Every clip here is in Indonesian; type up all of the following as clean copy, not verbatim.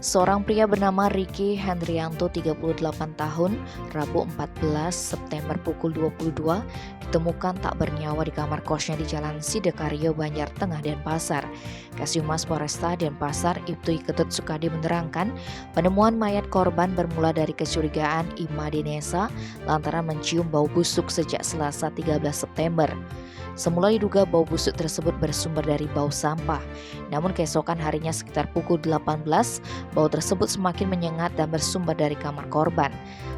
Seorang pria bernama Ricky Hendrianto 38 tahun, Rabu 14 September pukul 22, ditemukan tak bernyawa di kamar kosnya di Jalan Sidekaryo, Banjar Tengah, Denpasar. Kasihhumas Polresta Denpasar, Ibtu Ketut Sukadi menerangkan, penemuan mayat korban bermula dari kecurigaan Ima Dinesa lantaran mencium bau busuk sejak Selasa 13 September. Semula diduga bau busuk tersebut bersumber dari bau sampah. Namun keesokan harinya sekitar pukul 18, bau tersebut semakin menyengat dan bersumber dari kamar korban.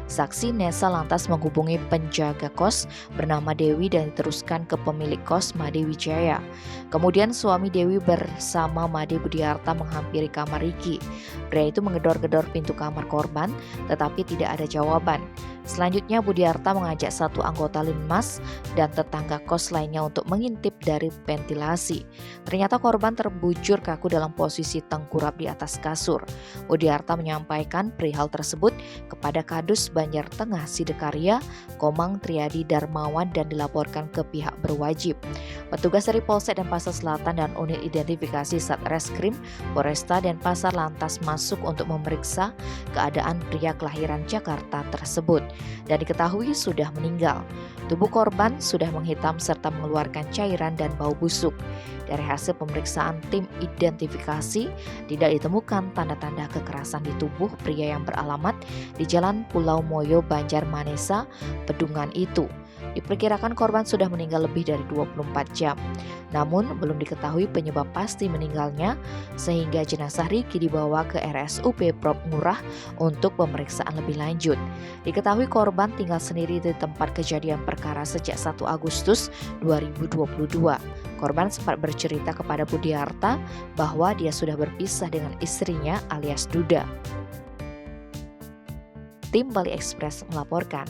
Saksi Nesa lantas menghubungi penjaga kos bernama Dewi dan diteruskan ke pemilik kos Made Wijaya. Kemudian suami Dewi bersama Made Budiarta menghampiri kamar Ricky. Pria itu menggedor-gedor pintu kamar korban tetapi tidak ada jawaban. Selanjutnya Budiarta mengajak satu anggota Linmas dan tetangga kos lainnya untuk mengintip dari ventilasi. Ternyata korban terbujur kaku dalam posisi tengkurap di atas kasur. Budiarta menyampaikan perihal tersebut kepada Kadus Banjar Tengah Sidekarya, Komang Triadi Darmawan, dan dilaporkan ke pihak berwajib. Petugas dari Polsek Denpasar Selatan dan unit identifikasi Satreskrim Polresta Denpasar lantas masuk untuk memeriksa keadaan pria kelahiran Jakarta tersebut dan diketahui sudah meninggal. Tubuh korban sudah menghitam serta mengeluarkan cairan dan bau busuk. Dari hasil pemeriksaan tim identifikasi, tidak ditemukan tanda-tanda kekerasan di tubuh pria yang beralamat di Jalan Pulau Moyo, Banjar Manesa, Pedungan itu. Diperkirakan korban sudah meninggal lebih dari 24 jam. Namun belum diketahui penyebab pasti meninggalnya sehingga jenazah Ricky dibawa ke RSUP Prop Ngurah untuk pemeriksaan lebih lanjut. Diketahui korban tinggal sendiri di tempat kejadian perkara sejak 1 Agustus 2022. Korban sempat bercerita kepada Budiarta bahwa dia sudah berpisah dengan istrinya alias Duda. Tim Bali Express melaporkan.